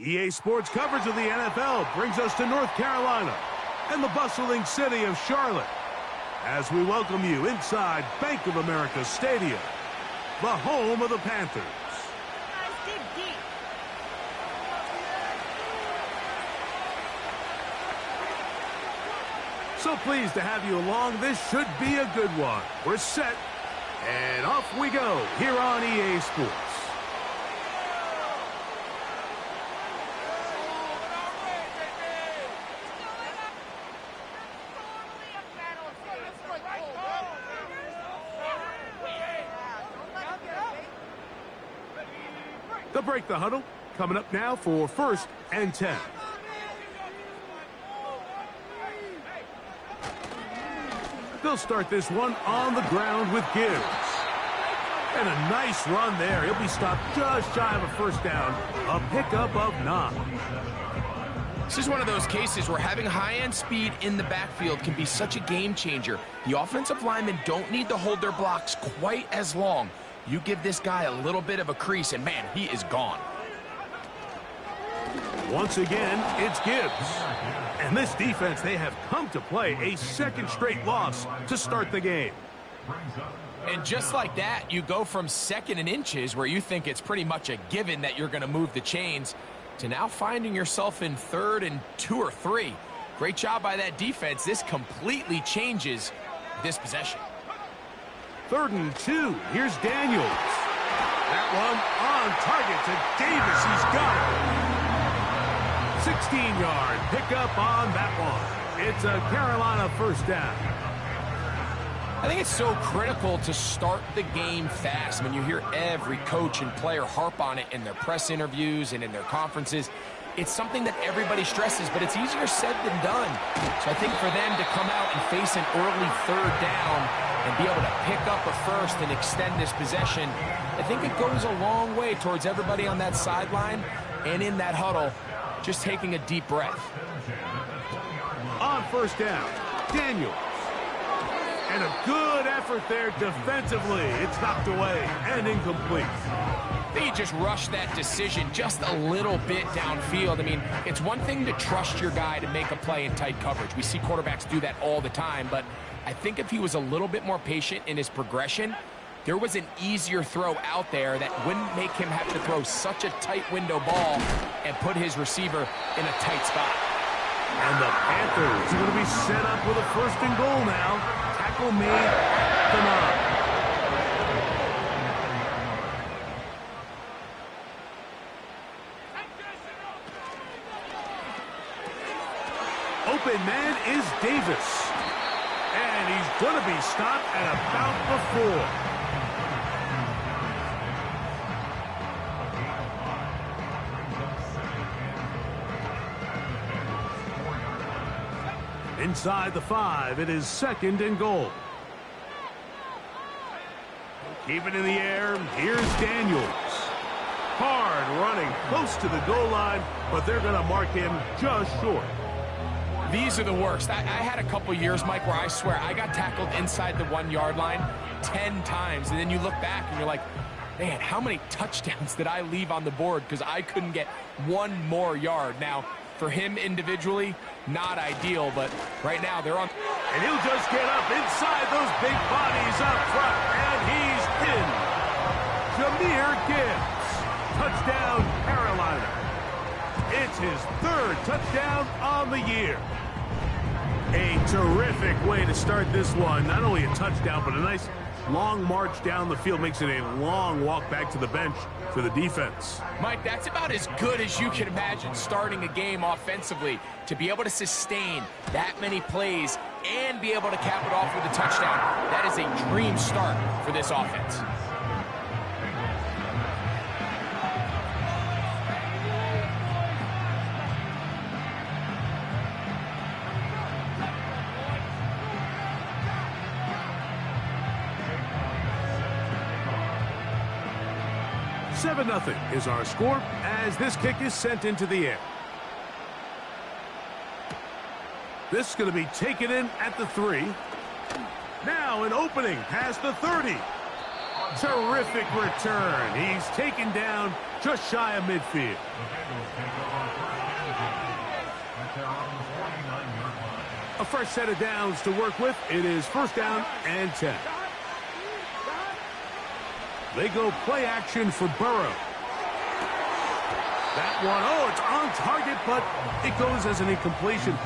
EA Sports coverage of the NFL brings us to North Carolina and the bustling city of Charlotte as we welcome you inside Bank of America Stadium, the home of the Panthers. So pleased to have you along. This should be a good one. We're set, and off we go here on EA Sports. They'll break the huddle. Coming up now for 1st and 10. They'll start this one on the ground with Gibbs. And a nice run there. He'll be stopped just shy of a first down. A pickup of 9. This is one of those cases where having high-end speed in the backfield can be such a game changer. The offensive linemen don't need to hold their blocks quite as long. You give this guy a little bit of a crease, and man, he is gone. Once again, it's Gibbs. And this defense, they have come to play a second straight loss to start the game. And just like that, you go from 2nd and inches, where you think it's pretty much a given that you're going to move the chains, to now finding yourself in 3rd and 2 or 3. Great job by that defense. This completely changes this possession. 3rd and 2. Here's Daniels. That one on target to Davis. He's got it. 16-yard pickup on that one. It's a Carolina first down. I think it's so critical to start the game fast. When you hear every coach and player harp on it in their press interviews and in their conferences, it's something that everybody stresses, but it's easier said than done. So I think for them to come out and face an early 3rd down and be able to pick up a first and extend this possession, I think it goes a long way towards everybody on that sideline and in that huddle just taking a deep breath. On first down, Daniels. And a good effort there defensively. It's knocked away and incomplete. They just rushed that decision just a little bit downfield. I mean, it's one thing to trust your guy to make a play in tight coverage. We see quarterbacks do that all the time, but I think if he was a little bit more patient in his progression, there was an easier throw out there that wouldn't make him have to throw such a tight window ball and put his receiver in a tight spot. And the Panthers are going to be set up with a 1st and goal now. Tackle made at the 9. Open man is Davis. And he's going to be stopped at about the 4. Inside the 5, it is 2nd and goal. Keep it in the air. Here's Daniels. Hard running close to the goal line, but they're going to mark him just short. These are the worst. I had a couple years, Mike, where I swear I got tackled inside the 1-yard line 10 times, and then you look back and you're like, man, how many touchdowns did I leave on the board because I couldn't get one more yard? Now, for him individually, not ideal, but right now they're on. And he'll just get up inside those big bodies up front, and he's in. Jahmyr Gibbs. Touchdown, Carolina. It's his 3rd touchdown on the year. A terrific way to start this one. Not only a touchdown, but a nice long march down the field. Makes it a long walk back to the bench for the defense. Mike, that's about as good as you can imagine starting a game offensively. To be able to sustain that many plays and be able to cap it off with a touchdown, that is a dream start for this offense. Seven 0 is our score as this kick is sent into the air. This is going to be taken in at the 3. Now an opening past the 30. Terrific return. He's taken down just shy of midfield. A fresh set of downs to work with. It is first down and 10. They go play action for Burrow. That one, oh, it's on target, but it goes as an incompletion.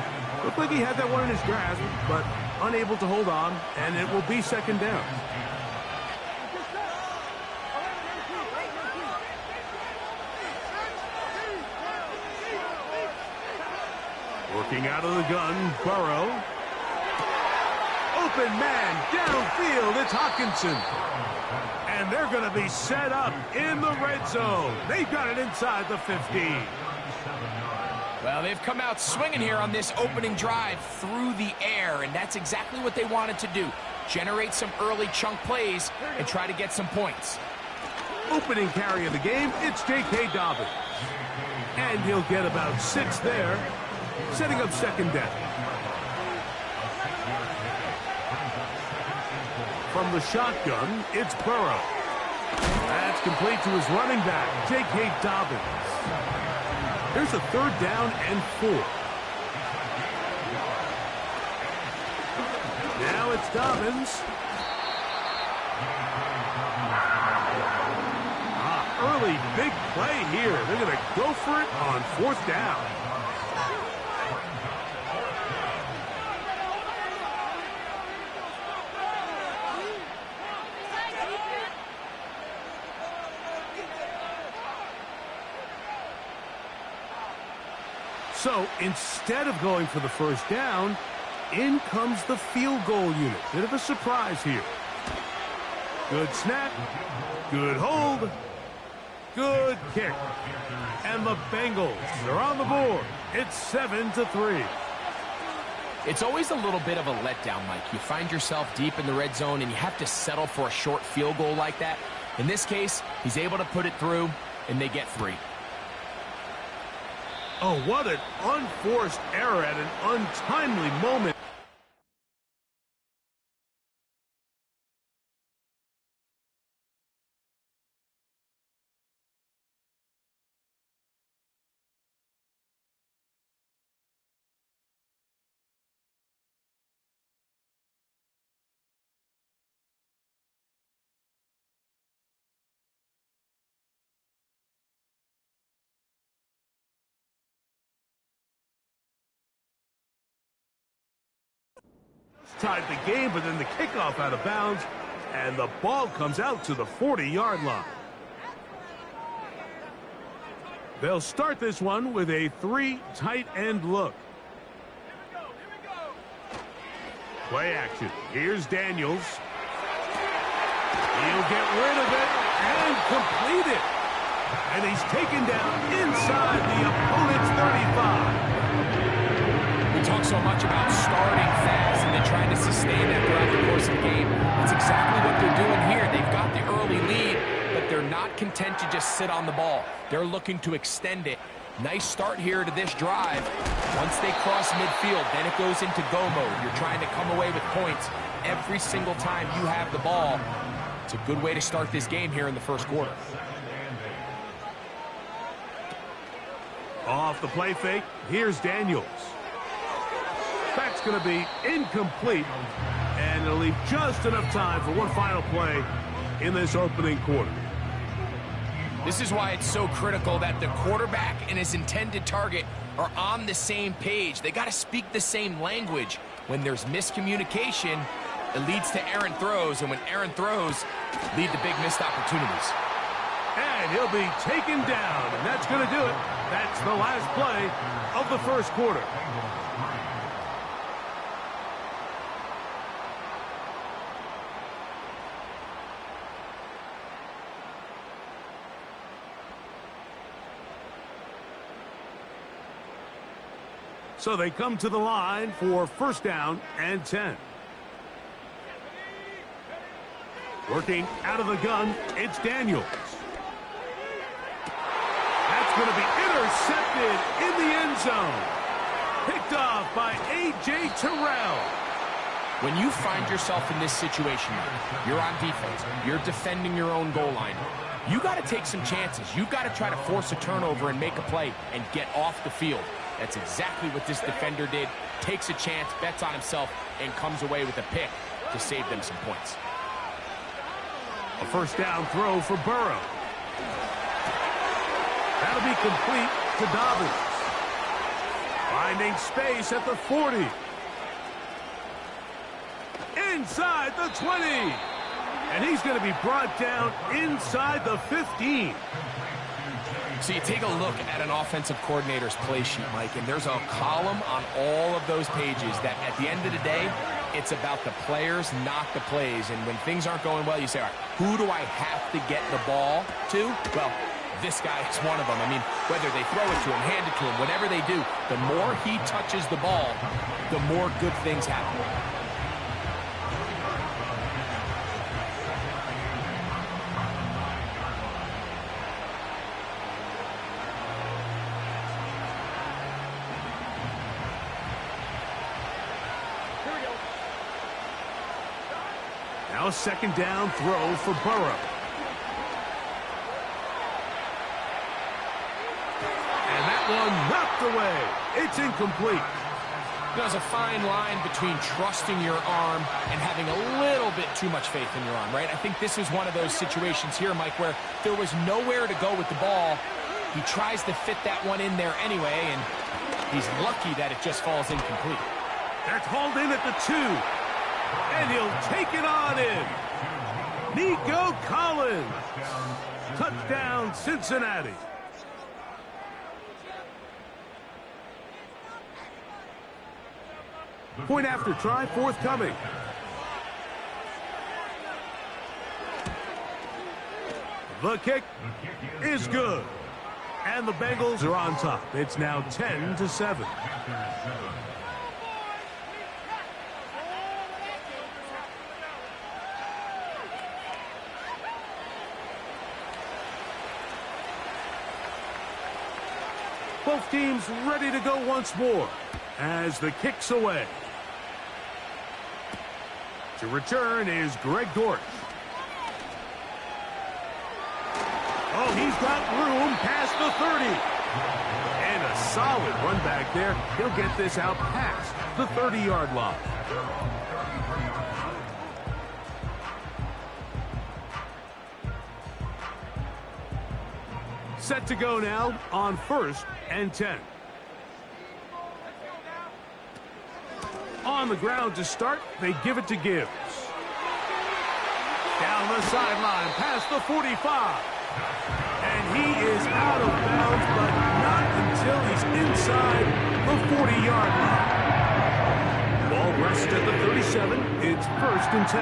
Looked like he had that one in his grasp, but unable to hold on, and it will be second down. Working out of the gun, Burrow. Open man, downfield, it's Hockenson. And they're going to be set up in the red zone. They've got it inside the 15. Well, they've come out swinging here on this opening drive through the air, and that's exactly what they wanted to do. Generate some early chunk plays and try to get some points. Opening carry of the game, it's J.K. Dobbins. And he'll get about 6 there, setting up second down. From the shotgun, it's Burrow. That's complete to his running back, J.K. Dobbins. Here's a third down and 4. Now it's Dobbins. Early big play here. They're going to go for it on fourth down. So instead of going for the first down, in comes the field goal unit. Bit of a surprise here. Good snap. Good hold. Good kick. And the Bengals are on the board. It's 7-3. It's always a little bit of a letdown, Mike. You find yourself deep in the red zone and you have to settle for a short field goal like that. In this case, he's able to put it through, and they get 3. Oh, what an unforced error at an untimely moment. Tied the game, but then the kickoff out of bounds, and the ball comes out to the 40-yard line. They'll start this one with a 3 tight end look. Play action. Here's Daniels. He'll get rid of it and complete it. And he's taken down inside the opponent's 35. We talk so much about starting fast and then trying to sustain that throughout the course of the game. That's exactly what they're doing here. They've got the early lead, but they're not content to just sit on the ball. They're looking to extend it. Nice start here to this drive. Once they cross midfield, then it goes into go mode. You're trying to come away with points every single time you have the ball. It's a good way to start this game here in the first quarter. Off the play fake, here's Daniels. That's going to be incomplete, and it'll leave just enough time for one final play in this opening quarter. This is why it's so critical that the quarterback and his intended target are on the same page. They got to speak the same language. When there's miscommunication, it leads to errant throws, and when errant throws lead to big missed opportunities. And he'll be taken down, and that's going to do it. That's the last play of the first quarter. So they come to the line for first down and 10. Working out of the gun, it's Daniels. That's going to be intercepted in the end zone. Picked off by A.J. Terrell. When you find yourself in this situation, you're on defense, you're defending your own goal line, you got to take some chances. You got to try to force a turnover and make a play and get off the field. That's exactly what this defender did. Takes a chance, bets on himself, and comes away with a pick to save them some points. A first down throw for Burrow. That'll be complete to Dobbins. Finding space at the 40. Inside the 20. And he's going to be brought down inside the 15. So you take a look at an offensive coordinator's play sheet, Mike, and there's a column on all of those pages that at the end of the day, it's about the players, not the plays. And when things aren't going well, you say, all right, who do I have to get the ball to? Well, this guy is one of them. I mean, whether they throw it to him, hand it to him, whatever they do, the more he touches the ball, the more good things happen. Now a second down throw for Burrow. And that one knocked away. It's incomplete. There's a fine line between trusting your arm and having a little bit too much faith in your arm, right? I think this is one of those situations here, Mike, where there was nowhere to go with the ball. He tries to fit that one in there anyway, and he's lucky that it just falls incomplete. That's hauled in at the 2. And he'll take it on in. Nico Collins. Touchdown, Cincinnati. Point after try forthcoming. The kick is good. And the Bengals are on top. It's now 10-7. Both teams ready to go once more as the kick's away. To return is Greg Dortch. Oh, he's got room past the 30. And a solid run back there. He'll get this out past the 30-yard line. Set to go now on 1st and 10. On the ground to start, they give it to Gibbs. Down the sideline, past the 45. And he is out of bounds, but not until he's inside the 40-yard line. Ball rests at the 37. It's 1st and 10.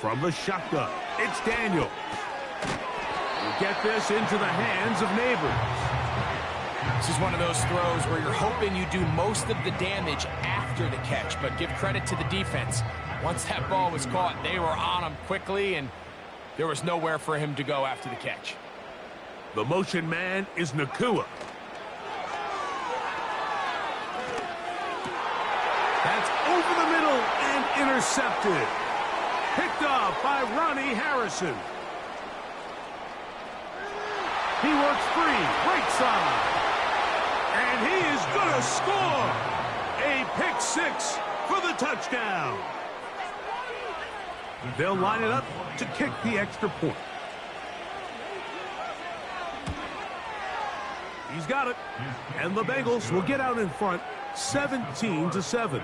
From the shotgun, it's Daniel. Get this into the hands of Neighbors. This is one of those throws where you're hoping you do most of the damage after the catch, but give credit to the defense. Once that ball was caught, they were on him quickly, and there was nowhere for him to go after the catch. The motion man is Nakua. That's over the middle and intercepted. Picked off by Ronnie Harrison. He works free, right side. And he is going to score. A pick 6 for the touchdown. They'll line it up to kick the extra point. He's got it. And the Bengals will get out in front 17-7.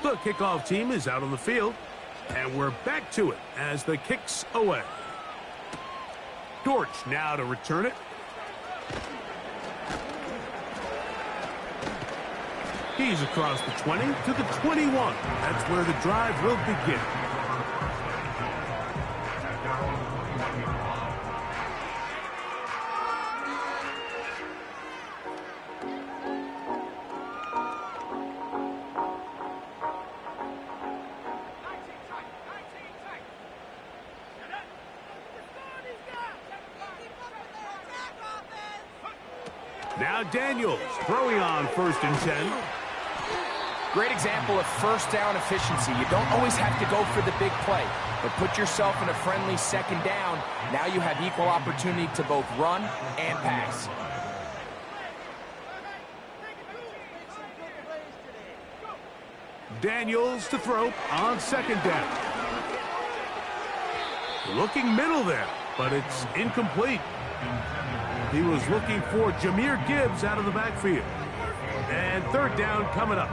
The kickoff team is out on the field, and we're back to it as the kick's away. Dortch now to return it. He's across the 20 to the 21. That's where the drive will begin. Now Daniels throwing on 1st and 10. Great example of first down efficiency. You don't always have to go for the big play, but put yourself in a friendly 2nd down. Now you have equal opportunity to both run and pass. Daniels to throw on 2nd down. Looking middle there, but it's incomplete. He was looking for Jahmyr Gibbs out of the backfield. And 3rd down coming up.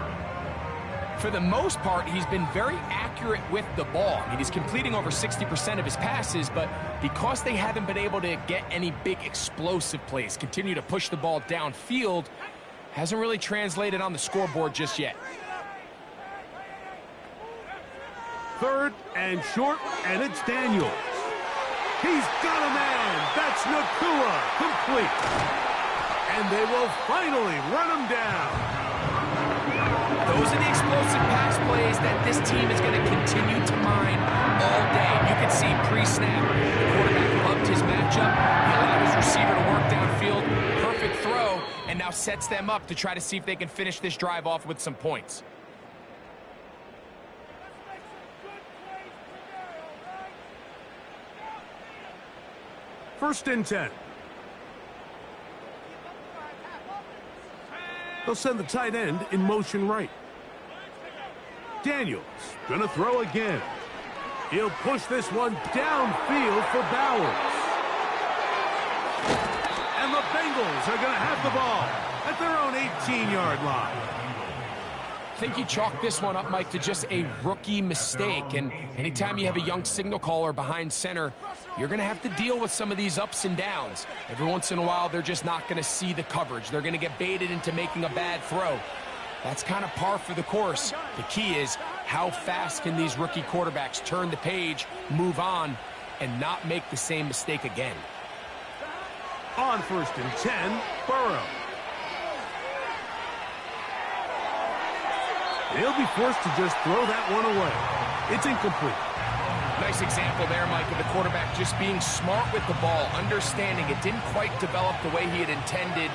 For the most part, he's been very accurate with the ball. I mean, he's completing over 60% of his passes, but because they haven't been able to get any big explosive plays, continue to push the ball downfield, hasn't really translated on the scoreboard just yet. 3rd and short, and it's Daniels. He's got a man. That's Nakua, complete. And they will finally run him down. Those are the explosive pass plays that this team is going to continue to mine all day. You can see pre-snap, the quarterback loved his matchup. He allowed his receiver to work downfield. Perfect throw, and now sets them up to try to see if they can finish this drive off with some points. First and 10. They'll send the tight end in motion right. Daniels gonna throw again. He'll push this one downfield for Bowers. And the Bengals are gonna have the ball at their own 18-yard line. I think you chalk this one up, Mike, to just a rookie mistake. And anytime you have a young signal caller behind center, you're going to have to deal with some of these ups and downs. Every once in a while, they're just not going to see the coverage. They're going to get baited into making a bad throw. That's kind of par for the course. The key is how fast can these rookie quarterbacks turn the page, move on, and not make the same mistake again. On 1st and 10, Burrow. He'll be forced to just throw that one away. It's incomplete. Nice example there, Mike, of the quarterback just being smart with the ball, understanding it didn't quite develop the way he had intended.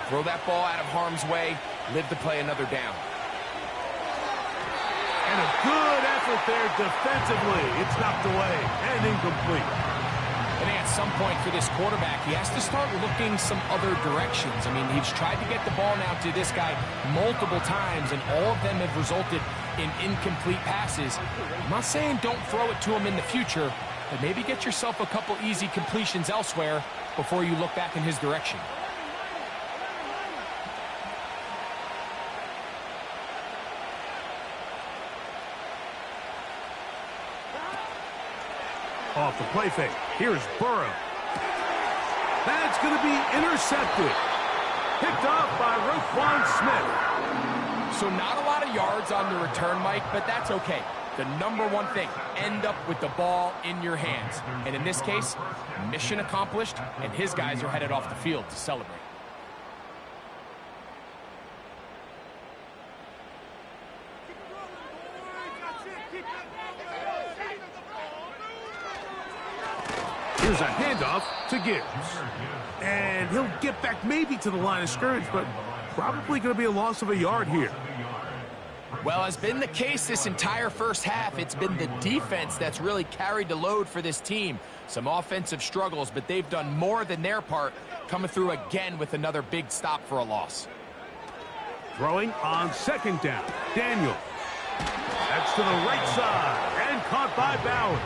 Throw that ball out of harm's way, live to play another down. And a good effort there defensively. It's knocked away and incomplete. I think at some point for this quarterback, he has to start looking some other directions. I mean, he's tried to get the ball now to this guy multiple times, and all of them have resulted in incomplete passes. I'm not saying don't throw it to him in the future, but maybe get yourself a couple easy completions elsewhere before you look back in his direction. Off the play fake. Here's Burrow. That's going to be intercepted. Picked off by Roquan Smith. So not a lot of yards on the return, Mike, but that's okay. The number one thing, end up with the ball in your hands. And in this case, mission accomplished, and his guys are headed off the field to celebrate. Here's a handoff to Gibbs. And he'll get back maybe to the line of scrimmage, but probably going to be a loss of a yard here. Well, has been the case this entire first half. It's been the defense that's really carried the load for this team. Some offensive struggles, but they've done more than their part, coming through again with another big stop for a loss. Throwing on 2nd down. Daniel. That's to the right side and caught by Bowers.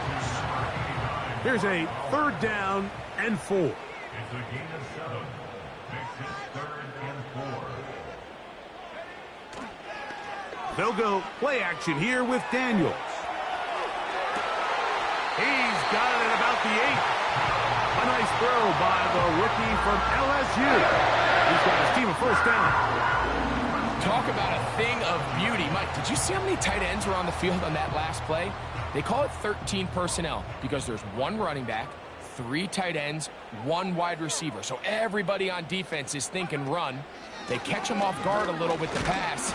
Here's a 3rd down and 4. It's a gain of 7. Makes it 3rd and 4. They'll go play action here with Daniels. He's got it at about the 8. A nice throw by the rookie from LSU. He's got his team a 1st down. Talk about a thing of beauty. Mike, did you see how many tight ends were on the field on that last play? They call it 13 personnel because there's 1 running back, 3 tight ends, 1 wide receiver. So everybody on defense is thinking run. They catch them off guard a little with the pass,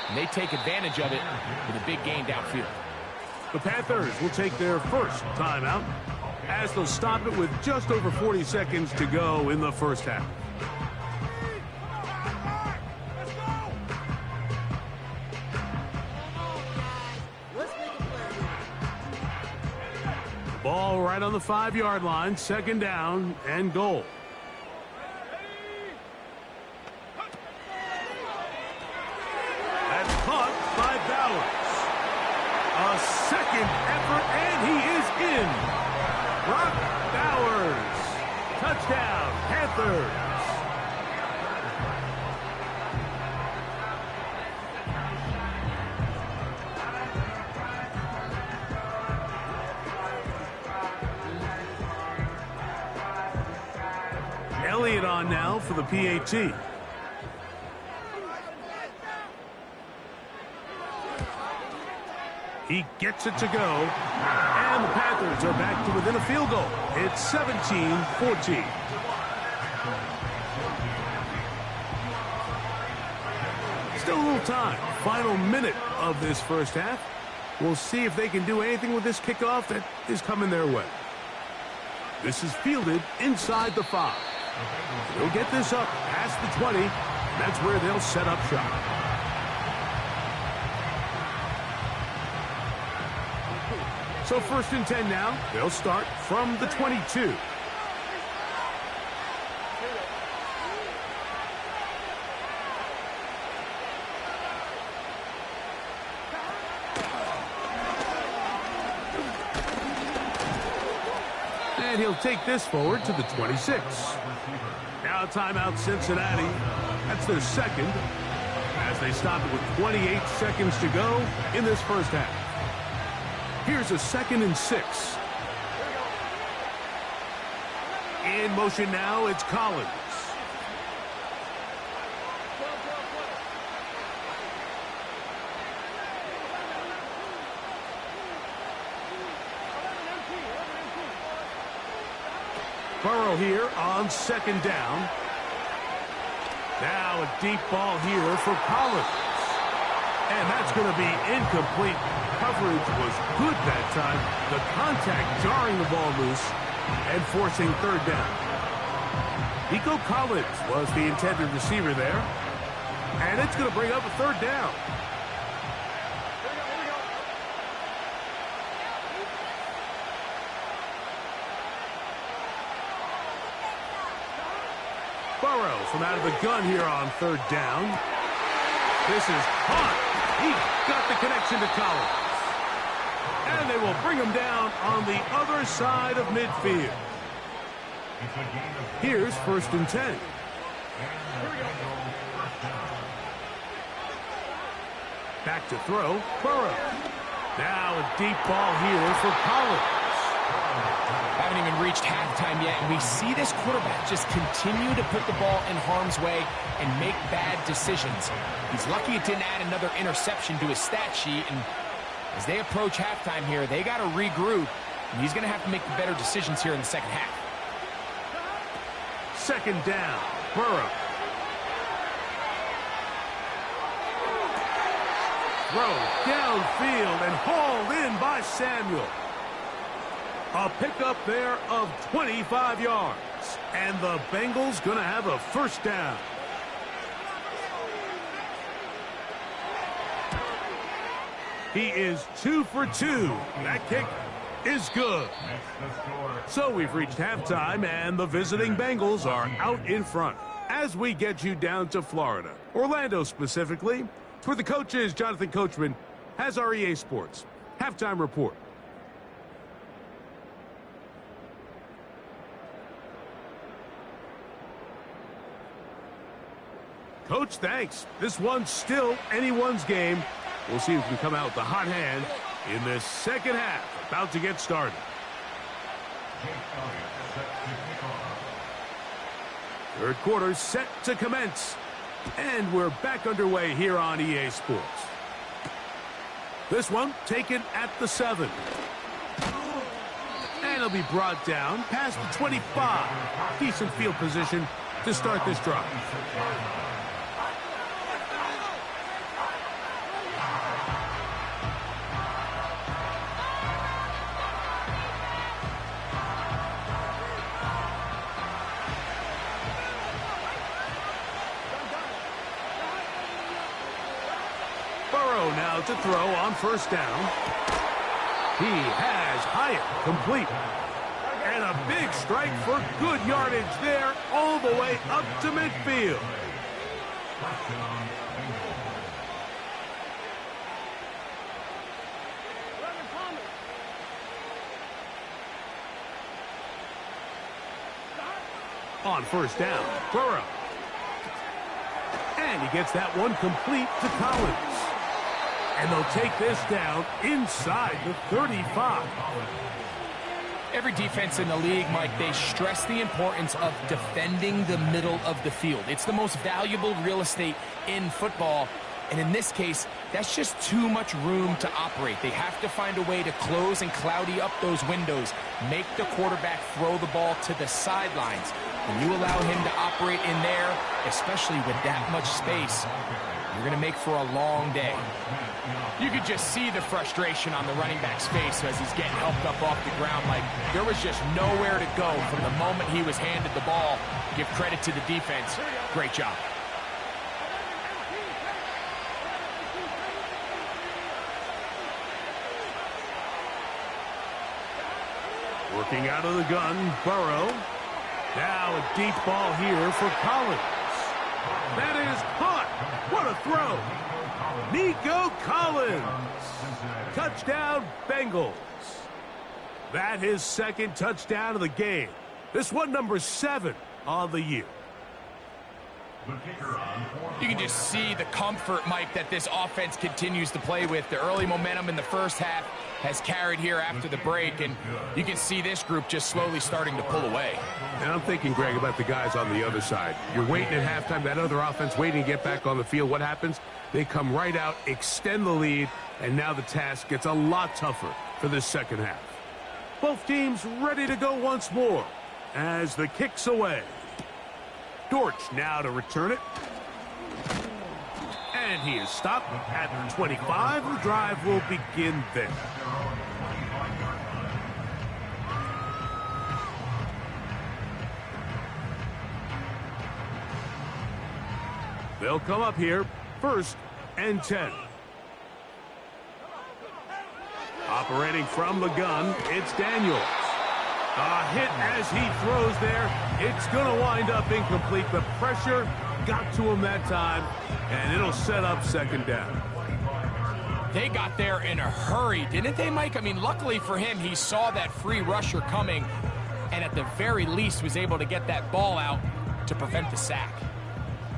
and they take advantage of it with a big gain downfield. The Panthers will take their first timeout as they'll stop it with just over 40 seconds to go in the first half. Ball right on the 5-yard line, second down and goal. That's caught by Bowers. A second effort, and he is in. Brock Bowers. Touchdown, Panthers. Elliott on now for the PAT. He gets it to go, and the Panthers are back to within a field goal. It's 17-14. Still a little time. Final minute of this first half. We'll see if they can do anything with this kickoff that is coming their way. This is fielded inside the 5. They'll get this up past the 20, and that's where they'll set up shop. So 1st and 10 now. They'll start from the 22. And he'll take this forward to the 26. Now timeout Cincinnati. That's their second, as they stop it with 28 seconds to go in this first half. Here's a 2nd and 6. In motion now, it's Collins. Burrow here on 2nd down. Now a deep ball here for Collins. And that's going to be incomplete. Coverage was good that time. The contact jarring the ball loose and forcing 3rd down. Nico Collins was the intended receiver there. And it's going to bring up a 3rd down. Burrow from out of the gun here on 3rd down. This is caught. He got the connection to Collins. And they will bring him down on the other side of midfield. Here's 1st and 10. Back to throw, Burrow. Now a deep ball here for Collins. Haven't even reached halftime yet, and we see this quarterback just continue to put the ball in harm's way and make bad decisions. He's lucky it didn't add another interception to his stat sheet, and as they approach halftime here, they got to regroup, and he's going to have to make the better decisions here in the second half. 2nd down, Burrow. Throw downfield and hauled in by Samuel. A pickup there of 25 yards. And the Bengals going to have a 1st down. He is 2 for 2. That kick is good. So we've reached halftime, and the visiting Bengals are out in front. As we get you down to Florida, Orlando specifically, for the coaches, Jonathan Coachman has our EA Sports halftime report. Coach, thanks. This one's still anyone's game. We'll see who can come out with the hot hand in this second half. About to get started. Third quarter set to commence. And we're back underway here on EA Sports. This one taken at the 7. And it'll be brought down past the 25. Decent field position to start this drive. Now to throw on 1st down. He has Hyatt complete. And a big strike for good yardage there all the way up to midfield. On first down, Burrow. And he gets that one complete to Collins. And they'll take this down inside the 35. Every defense in the league, Mike, they stress the importance of defending the middle of the field. It's the most valuable real estate in football. And in this case, that's just too much room to operate. They have to find a way to close and cloudy up those windows, make the quarterback throw the ball to the sidelines. When you allow him to operate in there, especially with that much space, you're going to make for a long day. You could just see the frustration on the running back's face as he's getting helped up off the ground. Like, there was just nowhere to go from the moment he was handed the ball. Give credit to the defense. Great job. Working out of the gun, Burrow. Now a deep ball here for Collins. That is caught. What a throw. Nico Collins. Touchdown, Bengals. That his second touchdown of the game. This one number 7 on the year. You can just see the comfort, Mike, that this offense continues to play with. The early momentum in the first half has carried here after the break, and you can see this group just slowly starting to pull away. And I'm thinking, Greg, about the guys on the other side. You're waiting at halftime, that other offense waiting to get back on the field. What happens? They come right out, extend the lead, and now the task gets a lot tougher for this second half. Both teams ready to go once more as the kick's away. Dortch now to return it. And he is stopped at 25. The drive will begin there. They'll come up here, 1st and 10. Operating from the gun, it's Daniels. A hit as he throws there. It's going to wind up incomplete. The pressure got to him that time, and it'll set up 2nd down. They got there in a hurry, didn't they, Mike? I mean, luckily for him, he saw that free rusher coming, and at the very least was able to get that ball out to prevent the sack.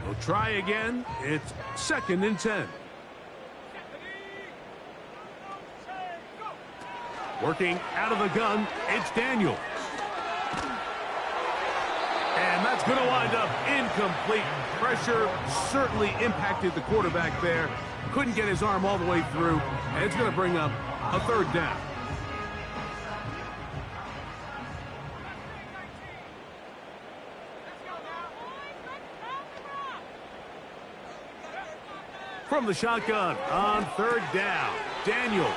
We'll try again. It's 2nd and 10. Working out of the gun, it's Daniels. And that's going to wind up incomplete. Pressure certainly impacted the quarterback there. Couldn't get his arm all the way through. And it's going to bring up a 3rd down. From the shotgun on 3rd down, Daniels.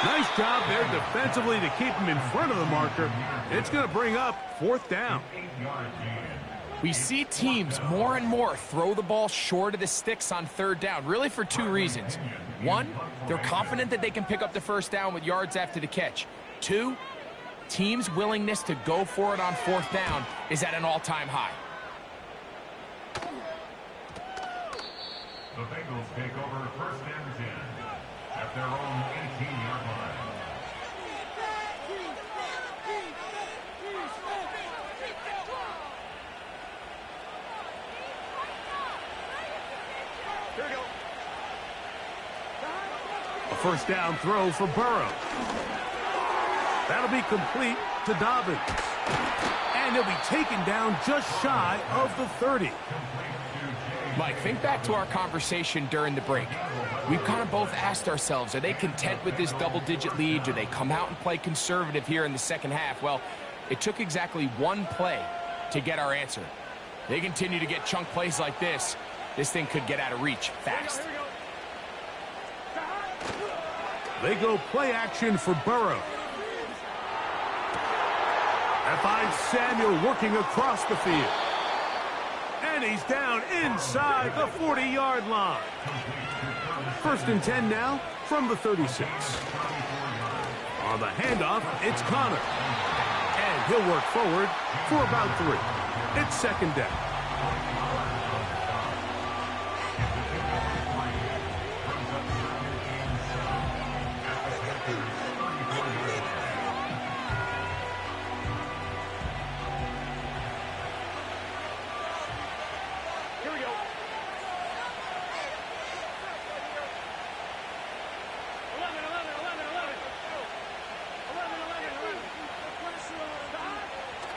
Nice job there defensively to keep him in front of the marker. It's going to bring up 4th down. We see teams more and more throw the ball short of the sticks on 3rd down, really for 2 reasons. 1, they're confident that they can pick up the 1st down with yards after the catch. 2, teams' willingness to go for it on 4th down is at an all-time high. The Bengals take over 1st and 10 at their own 18-yard line. A 1st down throw for Burrow. That'll be complete to Dobbins. And he'll be taken down just shy of the 30. Mike, think back to our conversation during the break. We've kind of both asked ourselves, are they content with this double-digit lead? Do they come out and play conservative here in the 2nd half? Well, it took exactly 1 play to get our answer. They continue to get chunk plays like this. This thing could get out of reach fast. They go play action for Burrow. And finds Samuel working across the field. And And he's down inside the 40-yard line. First and 10 now from the 36. On the handoff, it's Connor. And he'll work forward for about 3. It's second down.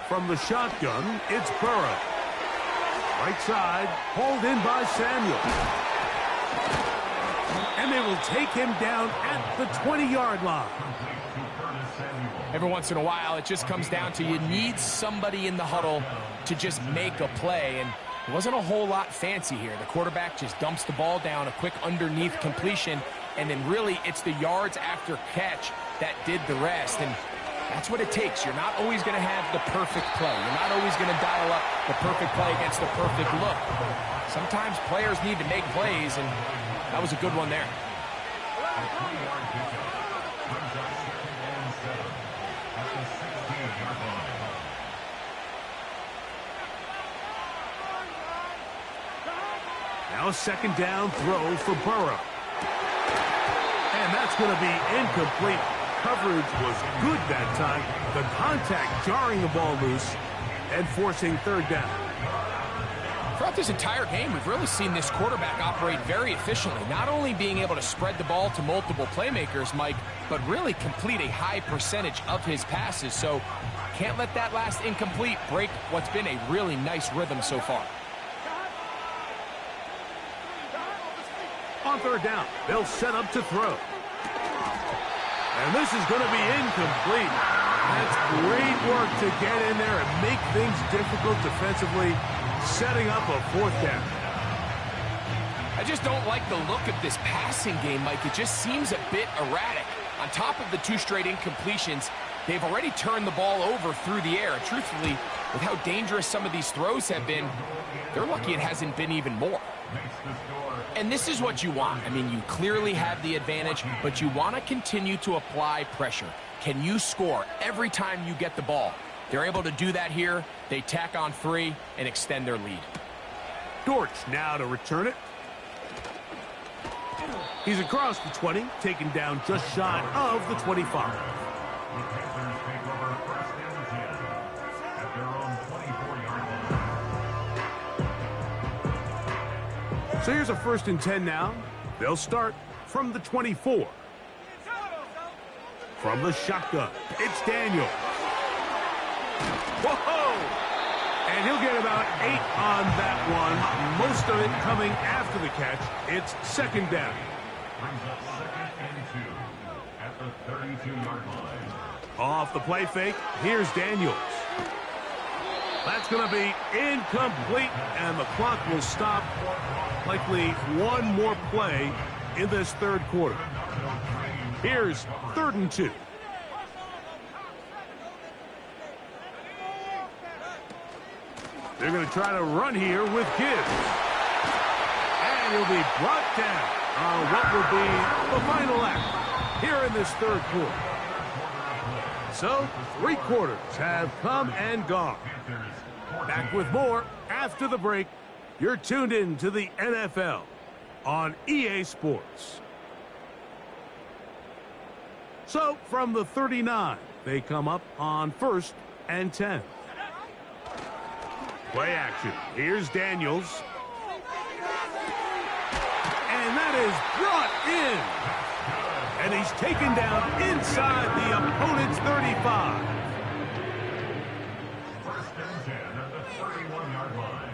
From the shotgun, it's Burrow. Right side, hauled in by Samuel. And they will take him down at the 20-yard line. Every once in a while, it just comes down to you need somebody in the huddle to just make a play. And it wasn't a whole lot fancy here. The quarterback just dumps the ball down, a quick underneath completion, and then really it's the yards after catch that did the rest. And that's what it takes. You're not always going to have the perfect play. You're not always going to dial up the perfect play against the perfect look. Sometimes players need to make plays, and that was a good one there. Now a second down throw for Burrow. And that's going to be incomplete. Coverage was good that time. The contact jarring the ball loose and forcing third down. Throughout this entire game, we've really seen this quarterback operate very efficiently, not only being able to spread the ball to multiple playmakers, Mike, but really complete a high percentage of his passes. So can't let that last incomplete break what's been a really nice rhythm so far. On third down, they'll set up to throw. And this is going to be incomplete. That's great work to get in there and make things difficult defensively, setting up a fourth down. I just don't like the look of this passing game, Mike. It just seems a bit erratic. On top of the 2 straight incompletions, they've already turned the ball over through the air. And truthfully, with how dangerous some of these throws have been, they're lucky it hasn't been even more. And this is what you want. I mean, you clearly have the advantage, but you want to continue to apply pressure. Can you score every time you get the ball? They're able to do that here. They tack on 3 and extend their lead. Dortch now to return it. He's across the 20, taken down just shy of the 25. So here's a first and 10 now. They'll start from the 24. From the shotgun, it's Daniel. Whoa! And he'll get about 8 on that one. Most of it coming after the catch. It's second down. Brings up second and 2 at the 32-yard line. Off the play fake, here's Daniels. That's going to be incomplete, and the clock will stop. Likely one more play in this third quarter. Here's third and 2. They're going to try to run here with Gibbs. And he'll be brought down on what will be the final act here in this third quarter. So, 3 quarters have come and gone. Back with more after the break. You're tuned in to the NFL on EA Sports. So, from the 39, they come up on first and 10. Play action. Here's Daniels. And that is brought in. And he's taken down inside the opponent's 35. First and 10 at the 31-yard line.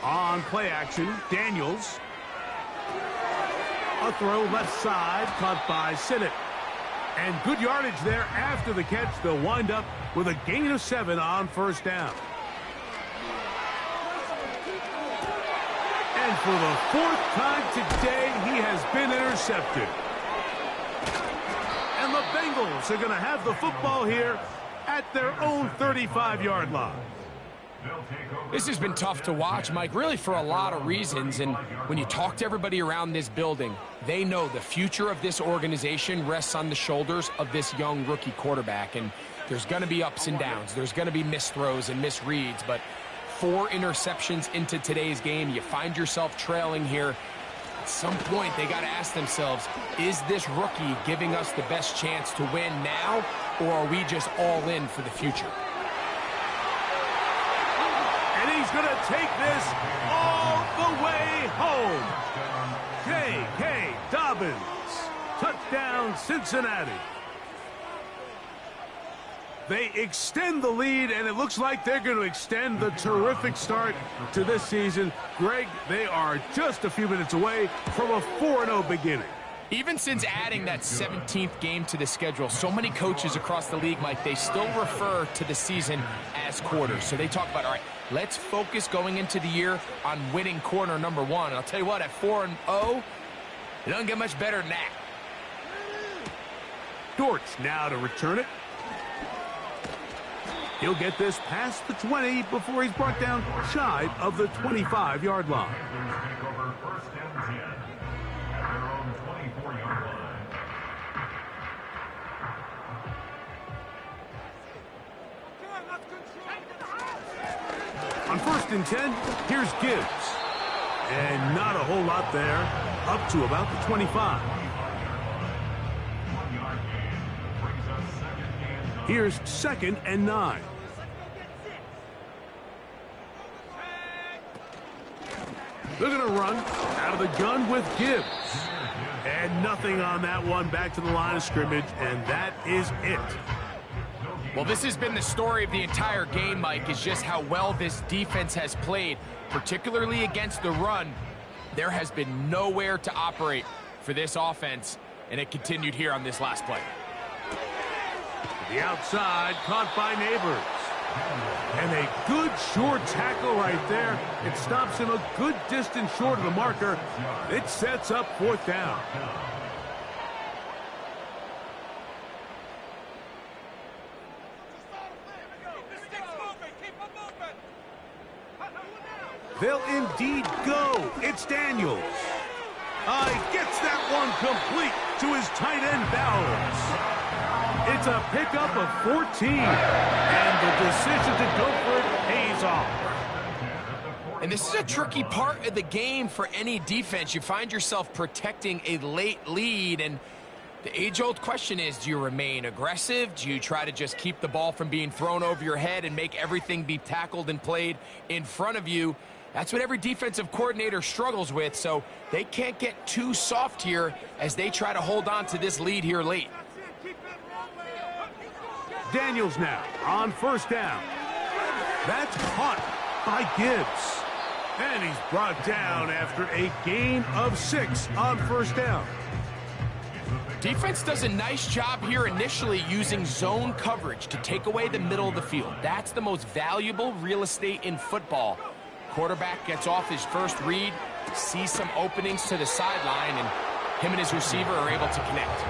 On play action, Daniels. A throw left side, caught by Sinnott. And good yardage there after the catch. They'll wind up with a gain of 7 on first down. And for the 4th time today, he has been intercepted. And the Bengals are going to have the football here at at their own 35-yard line. This has been tough to watch, Mike, really for a lot of reasons. And when you talk to everybody around this building, they know the future of this organization rests on the shoulders of this young rookie quarterback. And there's going to be ups and downs. There's going to be missed throws and misreads. But 4 interceptions into today's game, you find yourself trailing here. At some point, they got to ask themselves, is this rookie giving us the best chance to win now, or are we just all in for the future? And he's going to take this all the way home. J.K. Dobbins. Touchdown, Cincinnati. They extend the lead, and it looks like they're going to extend the terrific start to this season. Greg, they are just a few minutes away from a 4-0 beginning. Even since adding that 17th game to the schedule, so many coaches across the league, Mike, they still refer to the season as quarters. So they talk about, all right, let's focus going into the year on winning quarter number 1. And I'll tell you what, at 4-0, it doesn't get much better than that. Dortch now to return it. He'll get this past the 20 before he's brought down shy of the 25-yard line. On 1st and 10, here's Gibbs. And not a whole lot there, up to about the 25. Here's 2nd and 9. They're going to run out of the gun with Gibbs. And nothing on that one, back to the line of scrimmage, and that is it. Well, this has been the story of the entire game, Mike, is just how well this defense has played, particularly against the run. There has been nowhere to operate for this offense, and it continued here on this last play. The outside, caught by Neighbors. And a good short tackle right there. It stops him a good distance short of the marker. It sets up 4th down. They'll indeed go. It's Daniels. He gets that one complete to his tight end, Bowers. It's a pickup of 14, and the decision to go for it pays off. And this is a tricky part of the game for any defense. You find yourself protecting a late lead, and the age-old question is, do you remain aggressive? Do you try to just keep the ball from being thrown over your head and make everything be tackled and played in front of you? That's what every defensive coordinator struggles with, so they can't get too soft here as they try to hold on to this lead here late. Daniels now on 1st down. That's caught by Gibbs. And he's brought down after a gain of 6 on 1st down. Defense does a nice job here initially using zone coverage to take away the middle of the field. That's the most valuable real estate in football. Quarterback gets off his first read, sees some openings to the sideline, and him and his receiver are able to connect.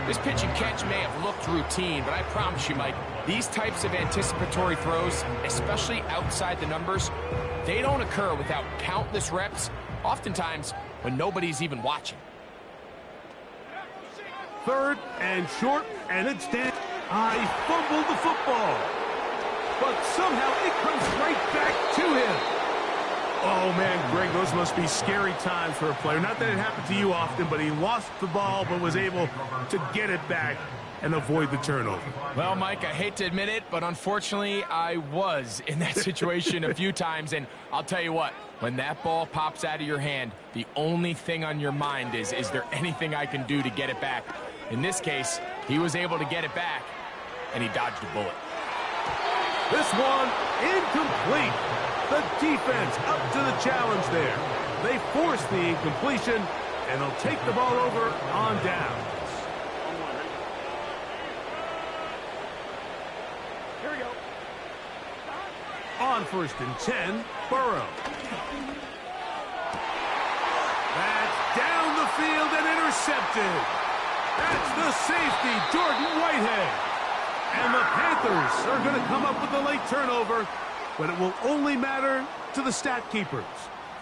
This pitch and catch may have looked routine, but I promise you, Mike, these types of anticipatory throws, especially outside the numbers, they don't occur without countless reps, oftentimes when nobody's even watching. 3rd and short, and it's Dan. He fumbled the football, but somehow it comes right back to him. Oh, man, Greg, those must be scary times for a player. Not that it happened to you often, but he lost the ball but was able to get it back and avoid the turnover. Well, Mike, I hate to admit it, but unfortunately I was in that situation a few times, and I'll tell you what, when that ball pops out of your hand, the only thing on your mind is there anything I can do to get it back? In this case, he was able to get it back, and he dodged a bullet. This one incomplete. The defense up to the challenge there. They force the incompletion, and they'll take the ball over on downs. Here we go. On 1st and 10, Burrow. That's down the field and intercepted. That's the safety, Jordan Whitehead. And the Panthers are going to come up with a late turnover, but it will only matter to the stat keepers.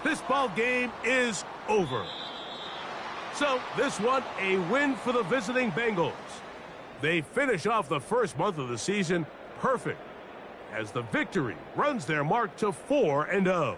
This ball game is over. So this one, a win for the visiting Bengals. They finish off the first month of the season perfect, as the victory runs their mark to 4-0.